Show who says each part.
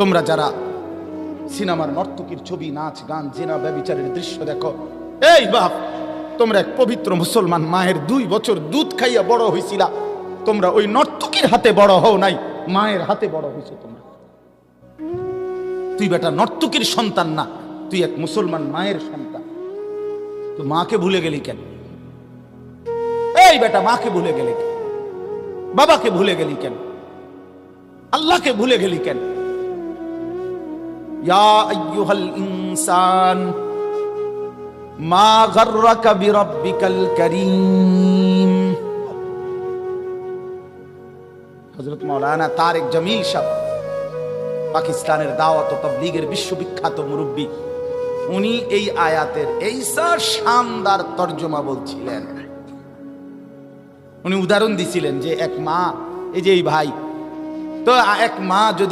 Speaker 1: তোমরা যারা সিনেমার নর্তকীর ছবি, নাচ গান, জিনা ব্যভিচারের দৃশ্য দেখো, এই বাপ, তোমরা এক পবিত্র মুসলমান মায়ের 2 বছর দুধ খাইয়া বড় হইছিলা, তোমরা ওই নর্তকীর হাতে বড় হও নাই, মায়ের হাতে বড় হইছো তোমরা। তুই বেটা নর্তকীর সন্তান না, তুই এক মুসলমান মায়ের সন্তান। তো মাকে ভুলে গেলি কেন? এই বেটা, মাকে ভুলে গেলি কেন? বাবাকে ভুলে গেলি কেন? আল্লাহকে ভুলে গেলি কেন? ইয়া আইয়ুহাল ইনসান মা গাররাকা বিরাব্বিকাল কারীম। হযরত মাওলানা তারেক জামিল সাহেব, পাকিস্তানের দাওয়াত ও তাবলীগের বিশ্ববিখ্যাত মুরব্বী, উনি এই আয়াতের এই শানদার তর্জমা বলছিলেন। উনি উদাহরণ দিছিলেন যে এক মা, এই যে এই ভাই, তো এক মা যদি